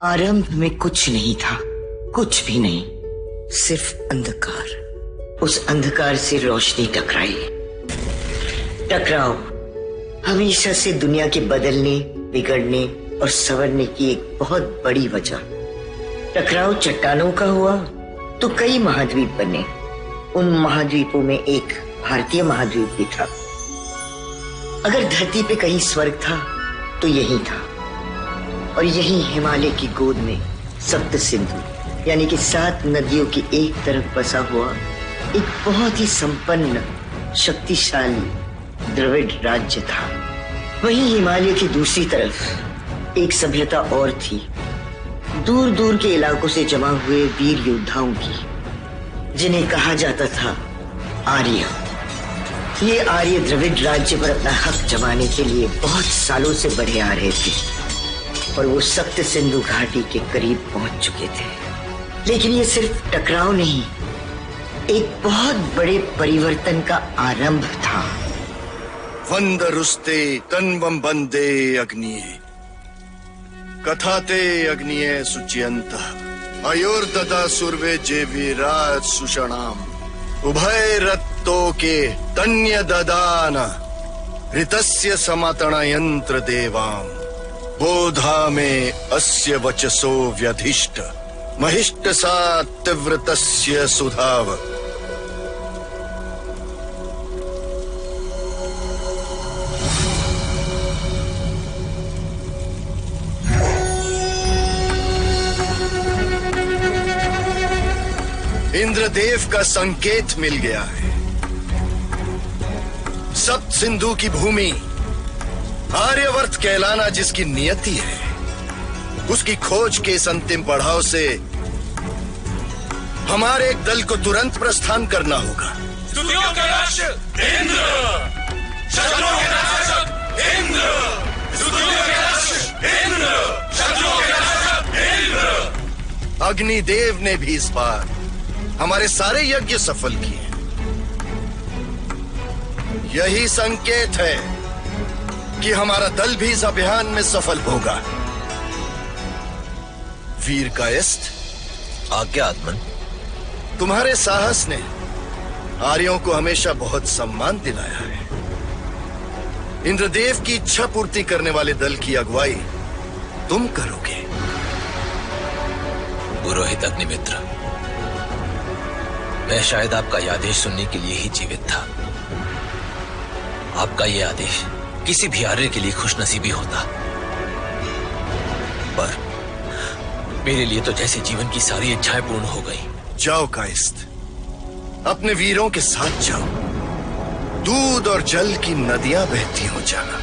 आरंभ में कुछ नहीं था, कुछ भी नहीं, सिर्फ अंधकार। उस अंधकार से रोशनी टकराई। टकराव हमेशा से दुनिया के बदलने, बिगड़ने और संवरने की एक बहुत बड़ी वजह। टकराव चट्टानों का हुआ तो कई महाद्वीप बने। उन महाद्वीपों में एक भारतीय महाद्वीप भी था। अगर धरती पे कहीं स्वर्ग था तो यही था, और यही हिमालय की गोद में सप्त सिंधु यानी कि 7 नदियों की एक तरफ बसा हुआ एक बहुत ही संपन्न, शक्तिशाली द्रविड़ राज्य था। वहीं हिमालय की दूसरी तरफ एक सभ्यता और थी, दूर दूर के इलाकों से जमा हुए वीर योद्धाओं की, जिन्हें कहा जाता था आर्य। ये आर्य द्रविड़ राज्य पर अपना हक जमाने के लिए बहुत सालों से बढ़े आ रहे थे और वो सप्त सिंधु घाटी के करीब पहुंच चुके थे। लेकिन ये सिर्फ टकराव नहीं, एक बहुत बड़े परिवर्तन का आरंभ था। वंदरुस्ते तन्वं वंदे अग्निये कथाते अग्निये सुच्यन्तः अयोर्ददा सुर्वे जेवीराज सुषणाम उभय रत्तो के तन्य ददान ऋतस्य समतण यंत्र देवाम बोधा में अस्य वचसो व्यधिष्ट महिष्ट सा तीव्रतस्य सुधाव। इंद्रदेव का संकेत मिल गया है। सप्त सिंधु की भूमि आर्यवर्त कहलाना जिसकी नियति है, उसकी खोज के इस अंतिम पड़ाव से हमारे एक दल को तुरंत प्रस्थान करना होगा। स्तुतियों का राष्ट्र इंद्र, शत्रुओं के नाशक इंद्र, स्तुतियों के राष्ट्र इंद्र, शत्रुओं के नाशक इंद्र। अग्निदेव ने भी इस बार हमारे सारे यज्ञ सफल किए। यही संकेत है कि हमारा दल भी इस अभियान में सफल होगा। वीर कायस्थ, आज्ञा आत्मन। तुम्हारे साहस ने आर्यों को हमेशा बहुत सम्मान दिलाया है। इंद्रदेव की इच्छा पूर्ति करने वाले दल की अगुवाई तुम करोगे। पुरोहित अग्निमित्र, मैं शायद आपका यह आदेश सुनने के लिए ही जीवित था। आपका यह आदेश किसी भी आर्य के लिए खुशनसीबी होता, पर मेरे लिए तो जैसे जीवन की सारी इच्छाएं पूर्ण हो गई। जाओ कायस्थ, अपने वीरों के साथ जाओ। दूध और जल की नदियां बहती हो जाना।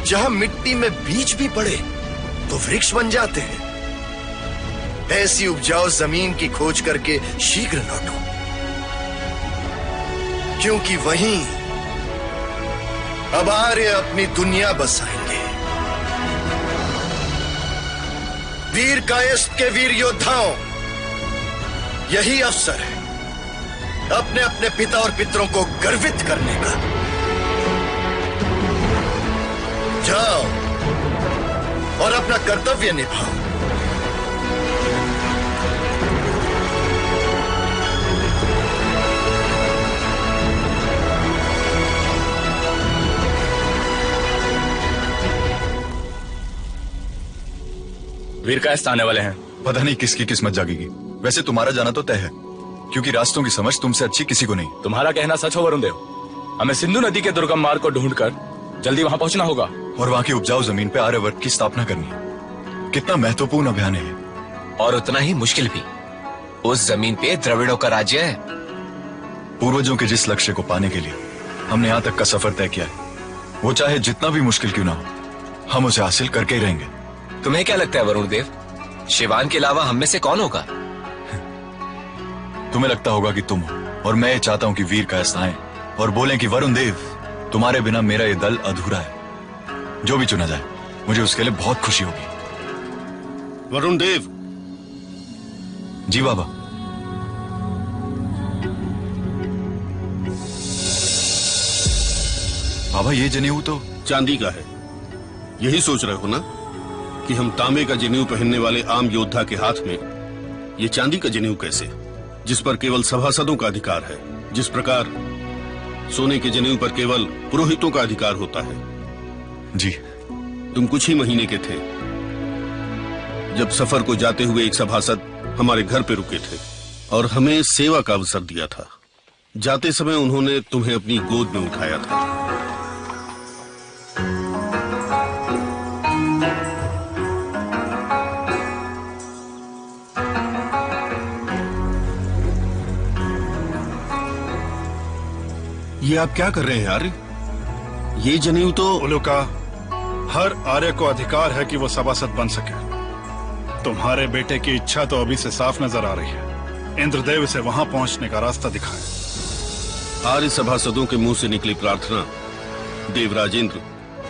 जहां मिट्टी में बीज भी पड़े तो वृक्ष बन जाते हैं। ऐसी उपजाऊ जमीन की खोज करके शीघ्र लौटो, क्योंकि वहीं अब आर्य अपनी दुनिया बसाएंगे। वीर कायस्थ के वीर योद्धाओं, यही अवसर है अपने अपने पिता और पितरों को गर्वित करने का। जाओ और अपना कर्तव्य निभाओ। वीर कायस्थ आने वाले हैं। पता नहीं किसकी किस्मत जागेगी। वैसे तुम्हारा जाना तो तय है, क्योंकि रास्तों की समझ तुमसे अच्छी किसी को नहीं। तुम्हारा कहना सच हो वरुण देव। हमें सिंधु नदी के दुर्गम मार्ग को ढूंढकर जल्दी वहां पहुंचना होगा और वहां की उपजाऊ जमीन पे आर्यवर्त की स्थापना करनी है। कितना महत्वपूर्ण अभियान है, और उतना ही मुश्किल भी। उस जमीन पे द्रविड़ों का राज्य है। पूर्वजों के जिस लक्ष्य को पाने के लिए हमने यहाँ तक का सफर तय किया है, वो चाहे जितना भी मुश्किल क्यों ना हो, हम उसे हासिल करके ही रहेंगे। तुम्हें क्या लगता है वरुण देव, शिवान के अलावा हम में से कौन होगा? तुम्हें लगता होगा कि तुम हो, और मैं ये चाहता हूं कि वीर कायस्थ आएं और बोलें कि वरुण देव, तुम्हारे बिना मेरा ये दल अधूरा है। जो भी चुना जाए, मुझे उसके लिए बहुत खुशी होगी। वरुण देव। जी बाबा। बाबा, ये जनेऊ तो चांदी का है, यही सोच रहे हो ना? कि हम तांबे का जनेऊ पहनने वाले आम योद्धा के हाथ में ये चांदी का जनेऊ कैसे, जिस पर केवल सभासदों का अधिकार है, जिस प्रकार सोने के जनेऊ पर केवल पुरोहितों का अधिकार होता है। जी। तुम कुछ ही महीने के थे जब सफर को जाते हुए एक सभासद हमारे घर पे रुके थे और हमें सेवा का अवसर दिया था। जाते समय उन्होंने तुम्हें अपनी गोद में उठाया था। ये आप क्या कर रहे हैं आर्य? ये जनेऊ तो उलूका, हर आर्य को अधिकार है कि वो सभासद बन सके। तुम्हारे बेटे की इच्छा तो अभी से साफ नजर आ रही है। इंद्रदेव से वहां पहुंचने का रास्ता दिखाए। आर्य सभासदों के मुंह से निकली प्रार्थना देवराजेंद्र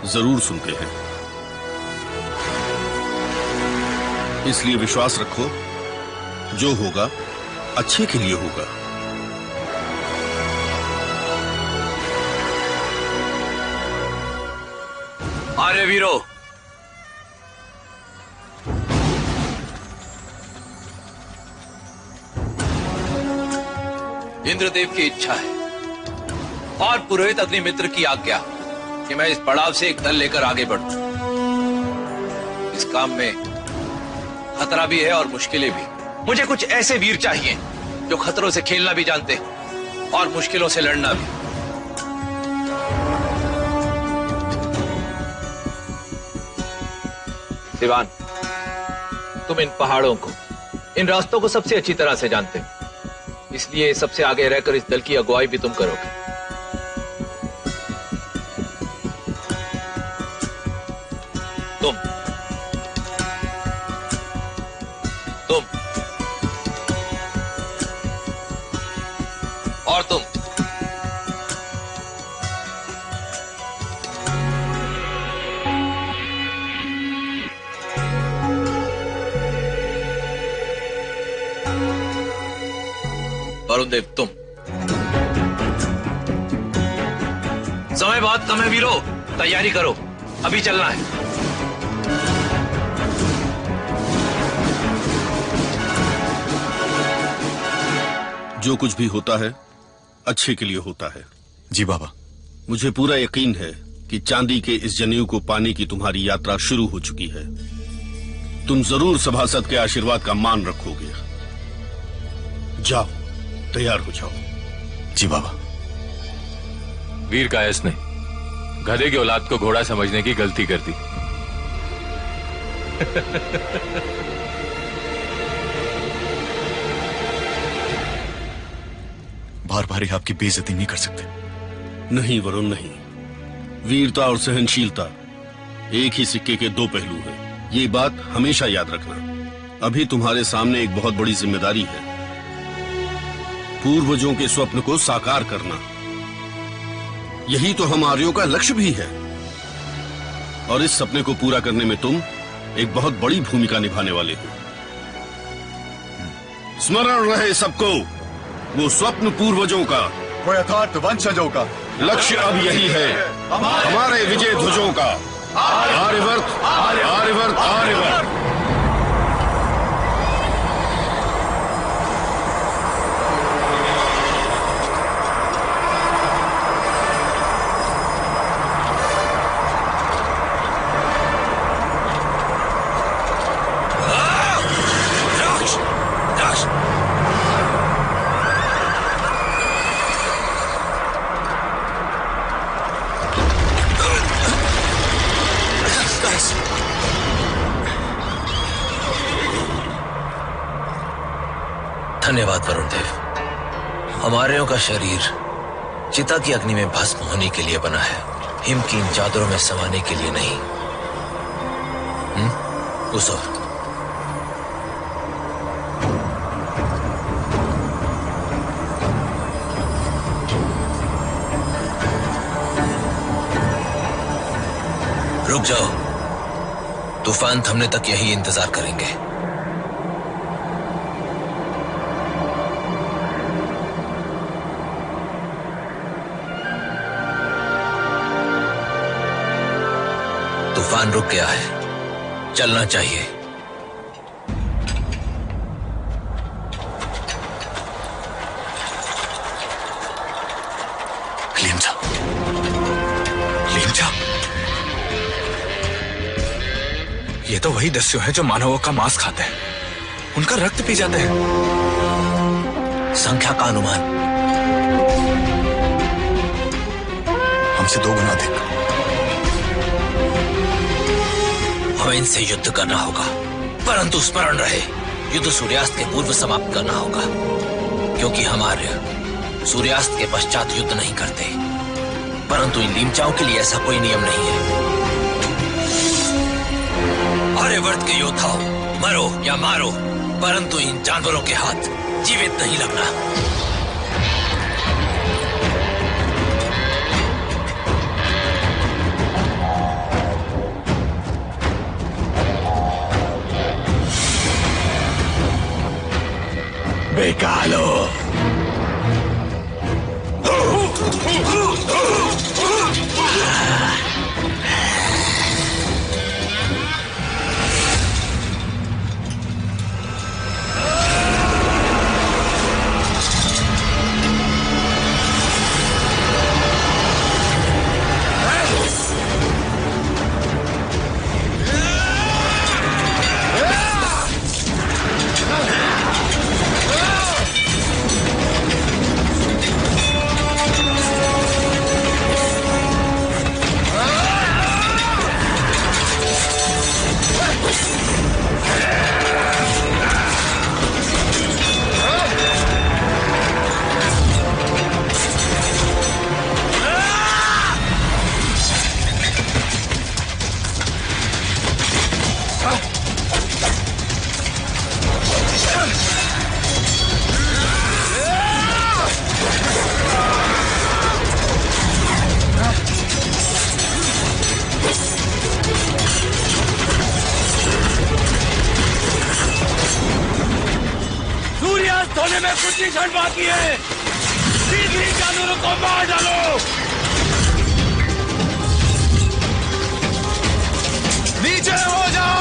जरूर सुनते हैं, इसलिए विश्वास रखो, जो होगा अच्छे के लिए होगा। आर्य वीरो, इंद्रदेव की इच्छा है और पुरोहित अग्निमित्र की आज्ञा कि मैं इस पड़ाव से एक दल लेकर आगे बढ़ूं। इस काम में खतरा भी है और मुश्किलें भी। मुझे कुछ ऐसे वीर चाहिए जो खतरों से खेलना भी जानते हैं और मुश्किलों से लड़ना भी। सिवान, तुम इन पहाड़ों को, इन रास्तों को सबसे अच्छी तरह से जानते हो, इसलिए सबसे आगे रहकर इस दल की अगुवाई भी तुम करोगे। तुम और तुम वरुण देव, तुम। समय बहुत कम है वीरो, तैयारी करो, अभी चलना है। जो कुछ भी होता है अच्छे के लिए होता है। जी बाबा। मुझे पूरा यकीन है कि चांदी के इस जनेऊ को पाने की तुम्हारी यात्रा शुरू हो चुकी है। तुम जरूर सभासद के आशीर्वाद का मान रखोगे। जाओ, तैयार हो जाओ। जी बाबा। वीर कायस ने गधे की औलाद को घोड़ा समझने की गलती कर दी। बार बार ही आपकी बेइज्जती नहीं कर सकते। नहीं वरुण, नहीं। वीरता और सहनशीलता एक ही सिक्के के दो पहलू हैं। ये बात हमेशा याद रखना। अभी तुम्हारे सामने एक बहुत बड़ी जिम्मेदारी है, पूर्वजों के स्वप्न को साकार करना। यही तो हम आर्यों का लक्ष्य भी है, और इस सपने को पूरा करने में तुम एक बहुत बड़ी भूमिका निभाने वाले हो। स्मरण रहे सबको वो स्वप्न पूर्वजों का, वो यथार्थ वंशजों का। लक्ष्य अब यही है, हमारे विजय ध्वजों का। आर्यवर्त, आर्यवर्त, आर्यवर्त। धन्यवाद वरुण देव। हमारेयों का शरीर चिता की अग्नि में भस्म होने के लिए बना है, हिम की इन चादरों में समाने के लिए नहीं। घुसो। रुक जाओ, तूफान थमने तक यही इंतजार करेंगे। तूफान रुक गया है, चलना चाहिए। लिमचा, लिमचा, ये तो वही दस्यु हैं जो मानवों का मांस खाते हैं, उनका रक्त पी जाते हैं। संख्या का अनुमान हमसे 2 गुना अधिक। हमें इनसे युद्ध करना होगा, परंतु स्मरण रहे युद्ध सूर्यास्त के पूर्व समाप्त करना होगा, क्योंकि हमारे सूर्यास्त के पश्चात युद्ध नहीं करते। परंतु इन लीमचाओं के लिए ऐसा कोई नियम नहीं है। आर्यवर्त के योद्धाओं, मरो या मारो, परंतु इन जानवरों के हाथ जीवित नहीं लगना। बेकालो, होने में कुछ ही क्षण बाकी है। सीधी जानवरों को मार डालो। नीचे हो जाओ।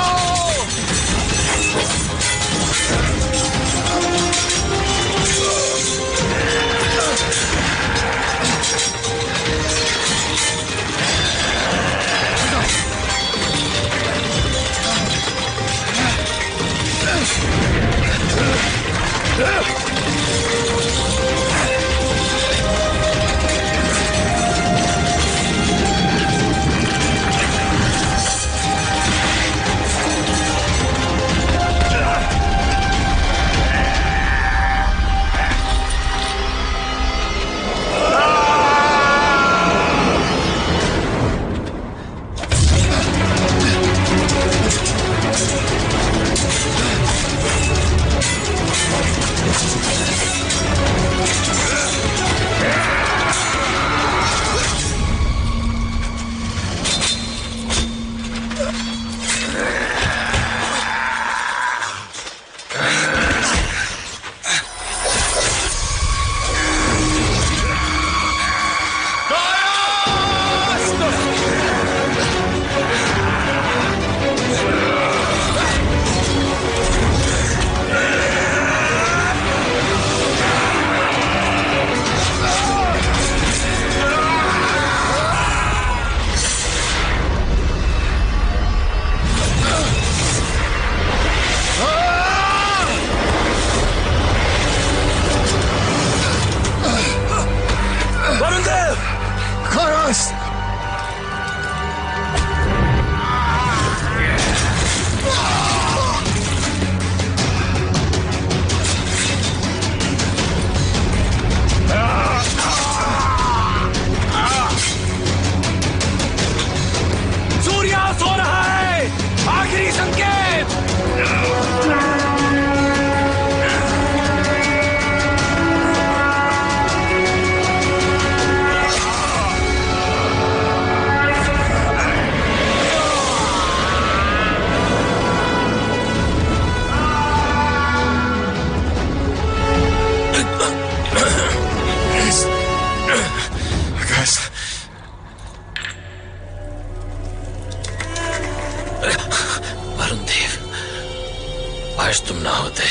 काश तुम ना होते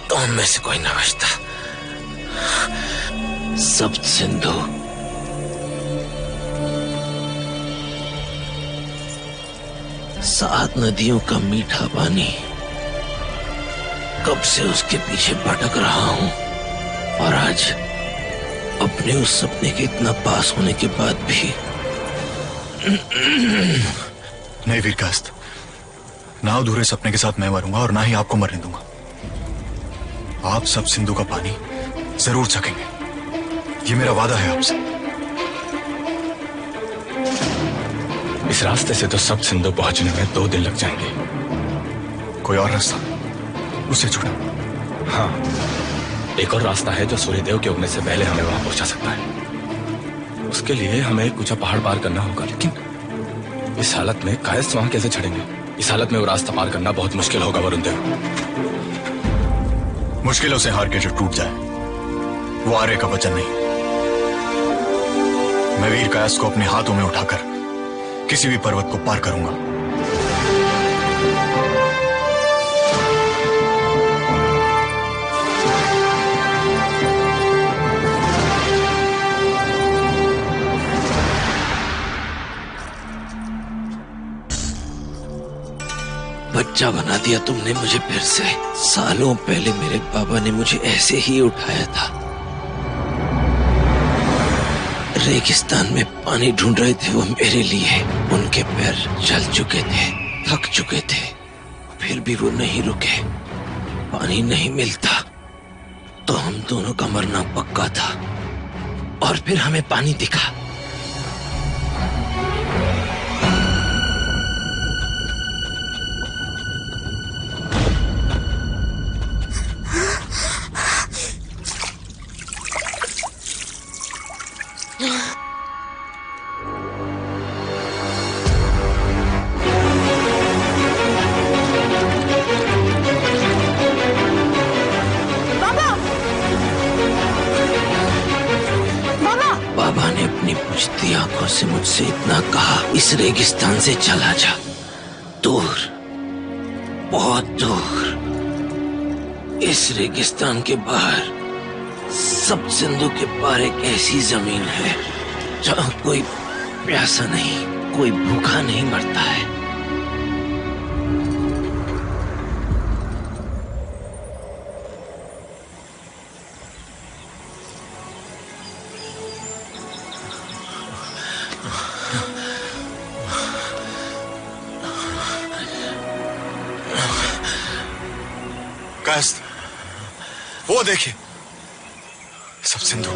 तो हम में से कोई ना बचता। सप्त सिंधु सात नदियों का मीठा पानी, कब से उसके पीछे भटक रहा हूं और आज अपने उस सपने के इतना पास होने के बाद भी। नहीं वीरकास्त, ना अधूरे सपने के साथ मैं मरूंगा और ना ही आपको मरने दूंगा। आप सब सिंधु का पानी जरूर सकेंगे, ये मेरा वादा है आपसे। इस रास्ते से तो सब सिंधु पहुंचने में 2 दिन लग जाएंगे। कोई और रास्ता उससे जुड़ा? हाँ, एक और रास्ता है जो सूर्यदेव के उगने से पहले हमें वहां पहुंचा सकता है। उसके लिए हमें एक ऊंचा पहाड़ पार करना होगा, लेकिन इस हालत में कायस्थ वहां कैसे चढ़ेंगे? इस हालत में वो रास्ता पार करना बहुत मुश्किल होगा वरुण देव। मुश्किलों से हार के जो टूट जाए वो आर्य का वचन नहीं। मैं वीर कायस्थ को अपने हाथों में उठाकर किसी भी पर्वत को पार करूंगा। बच्चा बना दिया तुमने मुझे फिर से। सालों पहले मेरे बाबा ने मुझे ऐसे ही उठाया था। रेगिस्तान में पानी ढूंढ रहे थे वो मेरे लिए। उनके पैर जल चुके थे, थक चुके थे, फिर भी वो नहीं रुके। पानी नहीं मिलता तो हम दोनों का मरना पक्का था, और फिर हमें पानी दिखा। बाबा ने अपनी बुझती आंखों से मुझसे इतना कहा, इस रेगिस्तान से चला जा, दूर, बहुत दूर। इस रेगिस्तान के बाहर सब सिंधु के पार एक ऐसी जमीन है जहाँ कोई प्यासा नहीं, कोई भूखा नहीं मरता है। कायस्थ, वो देखिए, सब सिंधु।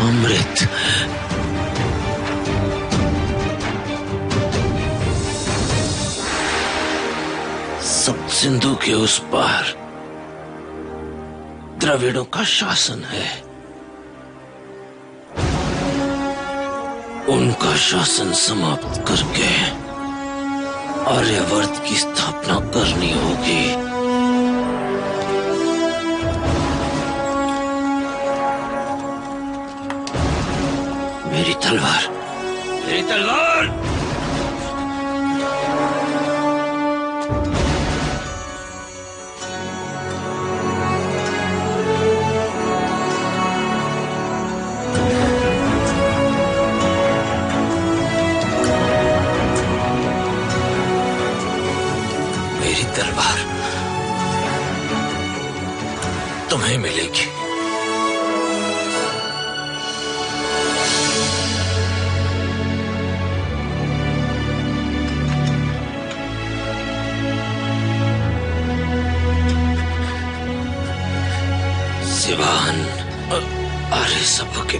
अमृत। सब सिंधु के उस पार द्रविड़ों का शासन है। उनका शासन समाप्त करके आर्यवर्त की स्थापना करनी होगी। मेरी तलवार, मेरी तलवार। मेरी तलवार। दुआएं मिलेगी। सिवान आर्य सभा के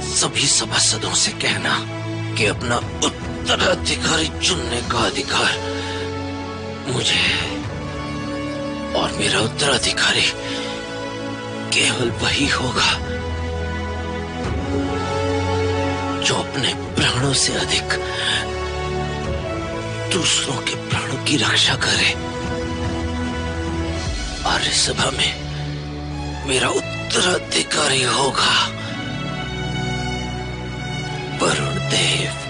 सभी सभासदों से कहना कि अपना उत्तराधिकारी चुनने का अधिकार मुझे है, और मेरा उत्तराधिकारी केवल वही होगा जो अपने प्राणों से अधिक दूसरों के प्राणों की रक्षा करे। आर्य सभा में मेरा उत्तराधिकारी होगा वरुण देव।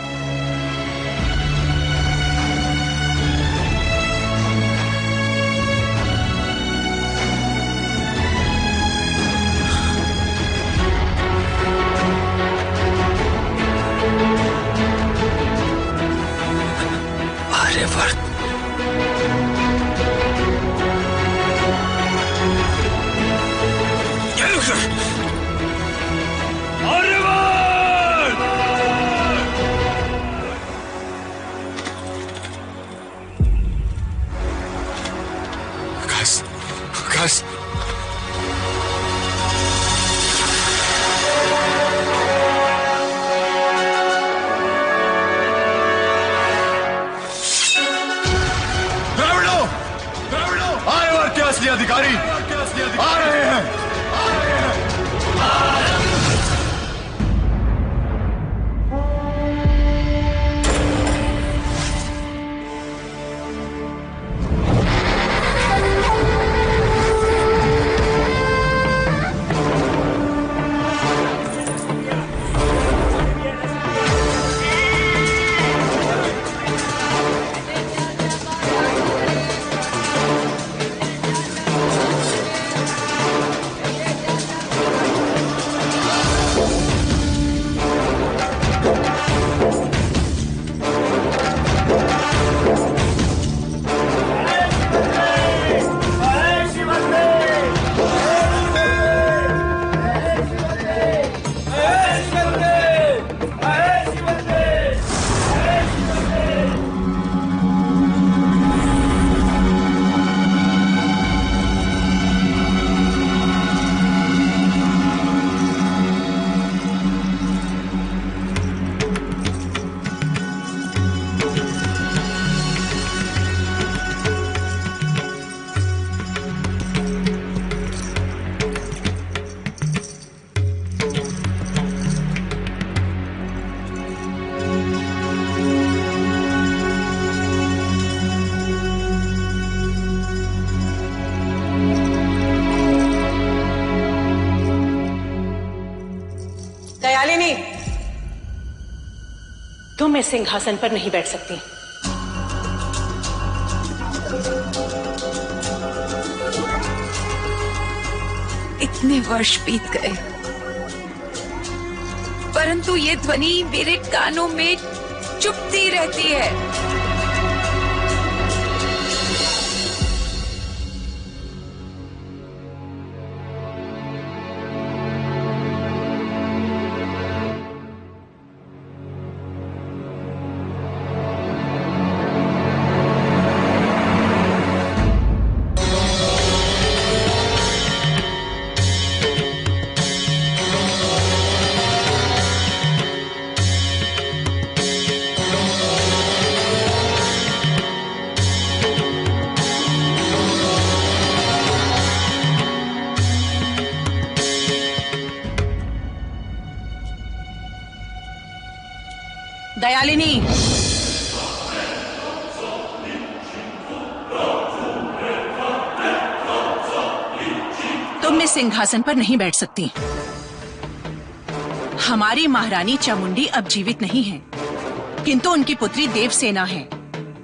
आर्यवर्त आकाश, असली अधिकारी आ रहे हैं। तो मैं सिंहासन पर नहीं बैठ सकती। इतने वर्ष बीत गए, परंतु ये ध्वनि मेरे कानों में चुभती रहती है। दयालिनी, तुम इस सिंहासन पर नहीं बैठ सकती। हमारी महारानी चामुंडी अब जीवित नहीं है, किंतु उनकी पुत्री देवसेना है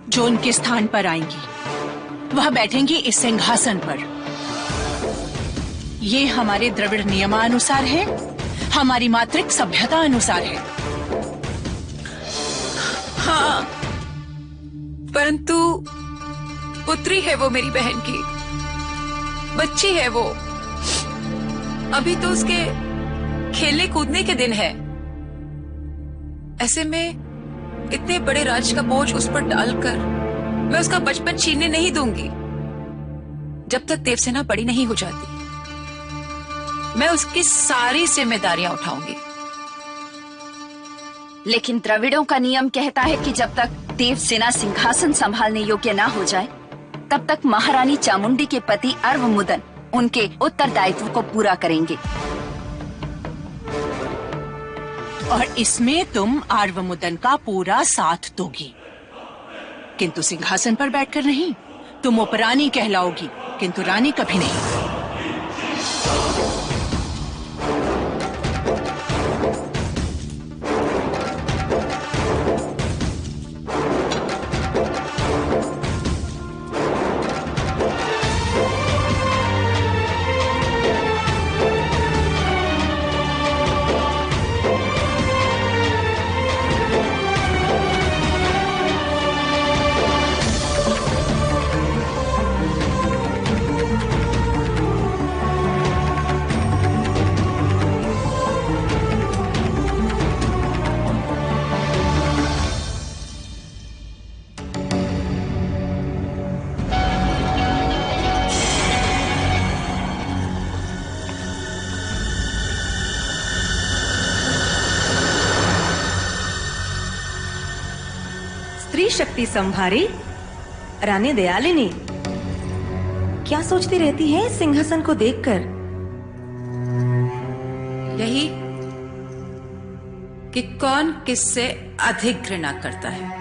जो उनके स्थान पर आएंगी। वह बैठेंगी इस सिंहासन पर। ये हमारे द्रविड़ नियमानुसार है, हमारी मातृक सभ्यता अनुसार है। हाँ, परंतु पुत्री है वो मेरी बहन की, बच्ची है वो। अभी तो उसके खेलने कूदने के दिन है। ऐसे में इतने बड़े राज का बोझ उस पर डालकर मैं उसका बचपन छीनने नहीं दूंगी। जब तक देवसेना बड़ी नहीं हो जाती मैं उसकी सारी जिम्मेदारियां उठाऊंगी। लेकिन द्रविड़ों का नियम कहता है कि जब तक देवसेना सिंहासन संभालने योग्य ना हो जाए तब तक महारानी चामुंडी के पति अर्वमुदन उनके उत्तरदायित्व को पूरा करेंगे। और इसमें तुम अर्वमुदन का पूरा साथ दोगी, किंतु सिंहासन पर बैठकर नहीं। तुम उपरानी कहलाओगी किंतु रानी कभी नहीं। स्त्री शक्ति संभारी रानी दयालिनी क्या सोचती रहती है इस सिंहासन को देखकर? यही कि कौन किससे अधिक घृणा करता है।